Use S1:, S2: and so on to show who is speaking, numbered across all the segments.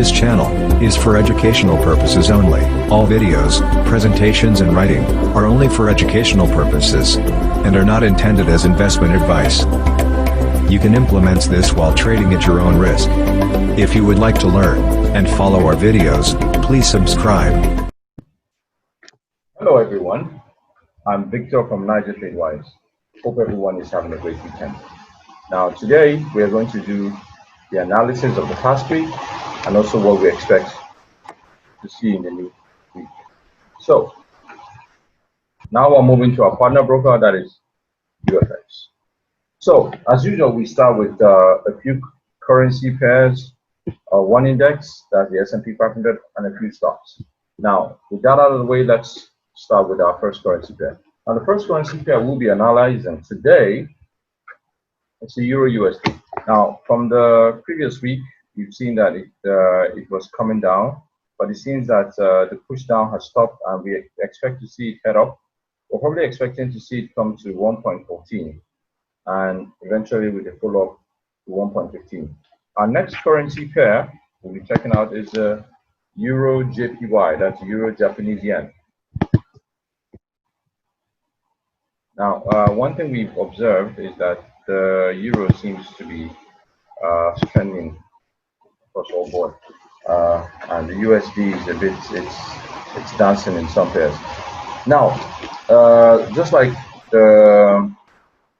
S1: This channel is for educational purposes only. All videos, presentations and writing are only for educational purposes and are not intended as investment advice. You can implement this while trading at your own risk. If you would like to learn and follow our videos, please subscribe.
S2: Hello everyone, I'm Victor from Niger TradeWise. Hope everyone is having a great weekend. Now today we are going to do the analysis of the past week and also what we expect to see in the new week. So now we're moving to our partner broker, that is UFX. So as usual, we start with a few currency pairs, one index, that's the S&P 500, and a few stocks. Now with that out of the way, let's start with our first currency pair. Now the first currency pair we'll be analyzing today, it's the Euro USD. Now from the previous week, you've seen that it was coming down, but it seems that the push down has stopped and we expect to see it head up. We're probably expecting to see it come to 1.14 and eventually with a follow-up to 1.15. Our next currency pair we'll be checking out is Euro JPY, that's Euro Japanese Yen. Now, one thing we've observed is that the euro seems to be strengthening across all board, and the USD is a bit, it's dancing in some pairs. Now, just like the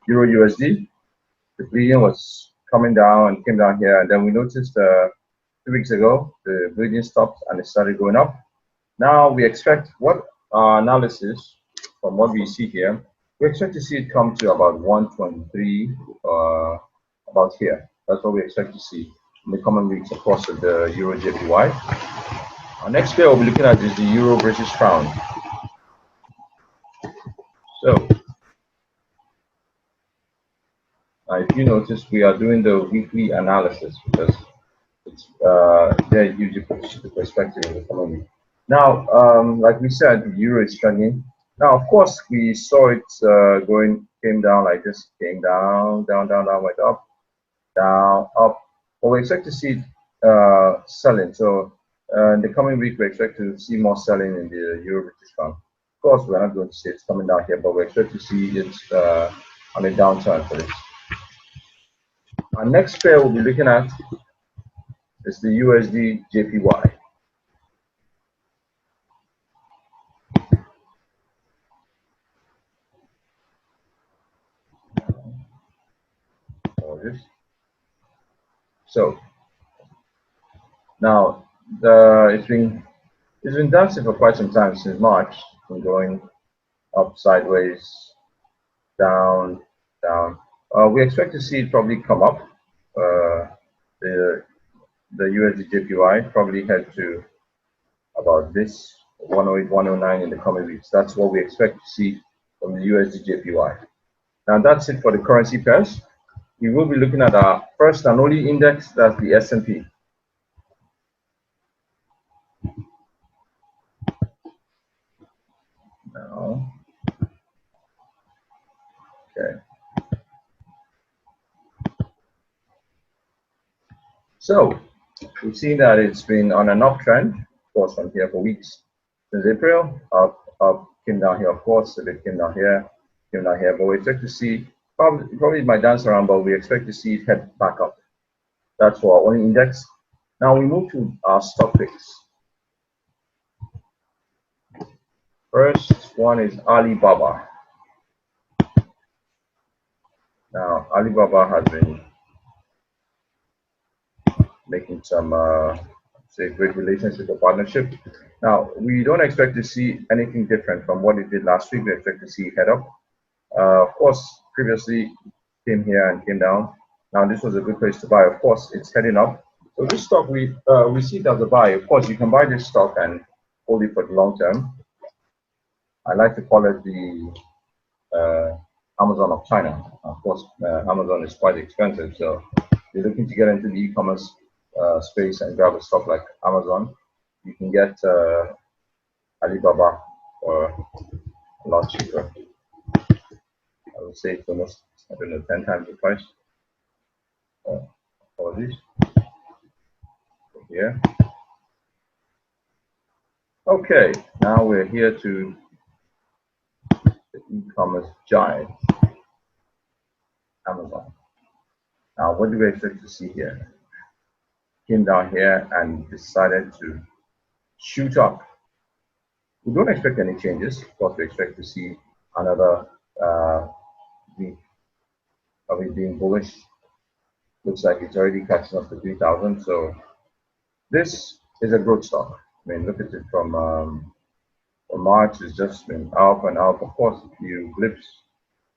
S2: Euro USD, the bleeding was coming down and came down here, and then we noticed 2 weeks ago the bleeding stopped and it started going up. Now we expect what our analysis from what we see here. We expect to see it come to about 123, about here. That's what we expect to see in the coming weeks across the Euro JPY. Our next pair we'll be looking at is the Euro British Pound. So, if you notice, we are doing the weekly analysis because it's there usually puts the perspective in the coming week. Now, like we said, the euro is struggling. Now, of course, we saw it came down like this, came down, down, down, down, went up, down, up. But we expect to see it selling. So in the coming week, we expect to see more selling in the Euro British Pound. Of course, we're not going to see it's coming down here, but we expect to see it on a downturn for this. Our next pair we'll be looking at is the USD JPY. So now it's been dancing for quite some time since March, from going up, sideways, down, down. We expect to see it probably come up. The USD JPY probably head to about this 108, 109 in the coming weeks. That's what we expect to see from the USD JPY. Now that's it for the currency pairs. We will be looking at our first and only index, that's the S&P. Now, okay. So we've seen that it's been on an uptrend, of course, from here for weeks since April. Up, up, came down here, of course, a bit came down here, but we expect to see. Probably it might dance around, but we expect to see it head back up. That's for our only index. Now we move to our stock picks. First one is Alibaba. Now Alibaba has been making some say great relationship or partnership. Now we don't expect to see anything different from what it did last week. We expect to see it head up. Of course, previously came here and came down. Now this was a good place to buy. Of course, it's heading up. So this stock we see it as a buy. Of course, you can buy this stock and hold it for the long term. I like to call it the Amazon of China. Of course, Amazon is quite expensive. So if you're looking to get into the e-commerce space and grab a stock like Amazon, you can get Alibaba for a lot cheaper. I would say it's almost, I don't know, 10 times the price. Apologies. Here. Okay, now we're here to the e-commerce giant, Amazon. Now, what do we expect to see here? Came down here and decided to shoot up. We don't expect any changes. Of course, we expect to see another week of it being bullish. Looks like it's already catching up to 3,000. So this is a growth stock. I mean, look at it from March. It's just been up and up. Of course, a few blips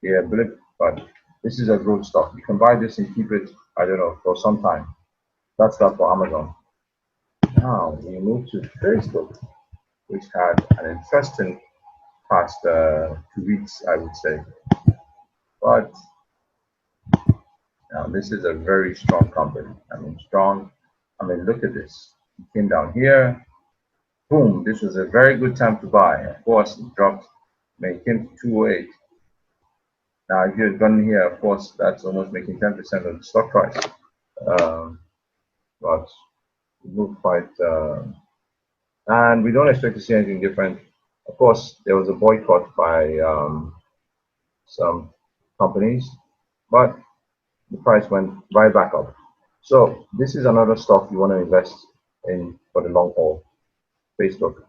S2: here, blip, but this is a growth stock. You can buy this and keep it, I don't know, for some time. That's that for Amazon. Now we move to Facebook, which had an interesting past 2 weeks, I would say. But now this is a very strong company. I mean, strong. I mean, look at this. It came down here. Boom. This was a very good time to buy. Of course, it dropped. I mean, it came to 208. Now, if you had gone here, of course, that's almost making 10% of the stock price. But it moved quite, and we don't expect to see anything different. Of course, there was a boycott by some companies, but the price went right back up. So this is another stock you want to invest in for the long haul, Facebook.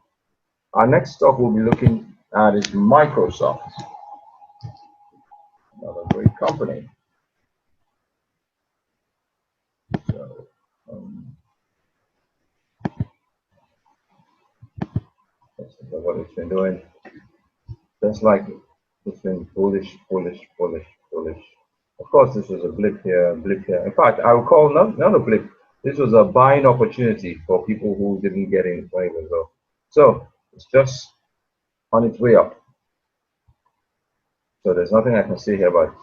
S2: Our next stock we'll be looking at is Microsoft. Another great company. So, let's look at what it's been doing. Just like it's been bullish, bullish, bullish, bullish. Of course, this was a blip here, blip here. In fact, I would call not a blip. This was a buying opportunity for people who didn't get in when it was low. So it's just on its way up. So there's nothing I can say here, but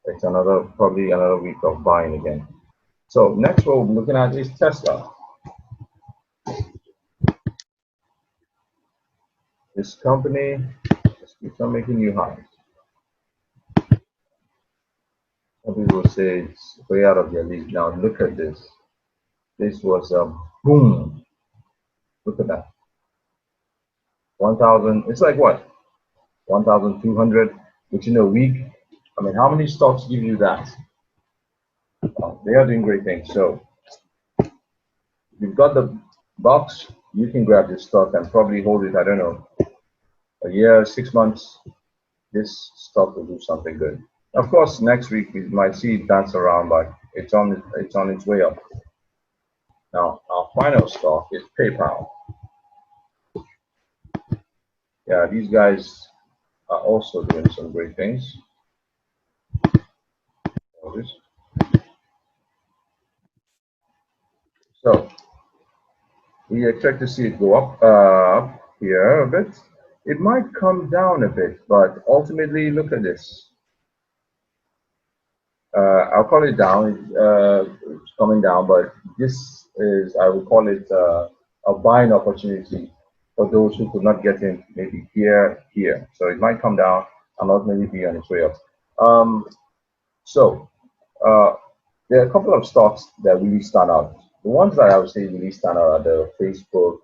S2: it's probably another week of buying again. So next what we're looking at is Tesla. This company just keeps on making new highs. Some people say it's way out of your league. Now look at this. This was a boom. Look at that. 1,000. It's like what? 1,200 within a week. I mean, how many stocks give you that? They are doing great things. So you've got the box. You can grab this stock and probably hold it. I don't know, a year, 6 months. This stock will do something good. Of course, next week we might see it dance around, but it's on its way up. Now, our final stock is PayPal. Yeah, these guys are also doing some great things. So we expect to see it go up here a bit. It might come down a bit, but ultimately, look at this. I'll call it down. It's coming down, but this is, I would call it a buying opportunity for those who could not get in, maybe here. So it might come down and ultimately be on its way up. There are a couple of stocks that really stand out. The ones that I would say really stand out are the Facebook,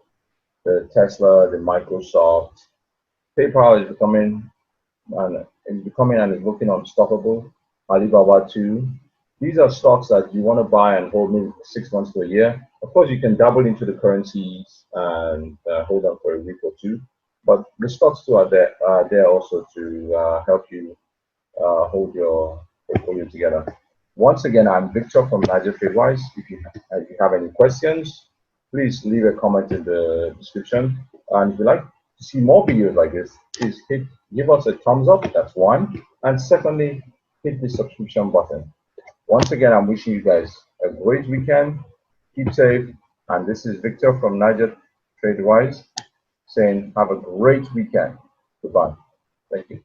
S2: the Tesla, the Microsoft. PayPal is becoming and is looking unstoppable. Alibaba too. These are stocks that you want to buy and hold maybe 6 months to a year. Of course, you can double into the currencies and hold them for a week or two. But the stocks too are there also to help you hold your portfolio together. Once again, I'm Victor from Niger TradeWise. If you have any questions, please leave a comment in the description. And if you'd like to see more videos like this, please give us a thumbs up. That's one. And secondly, hit the subscription button. Once again, I'm wishing you guys a great weekend. Keep safe. And this is Victor from Niger TradeWise saying have a great weekend. Goodbye. Thank you.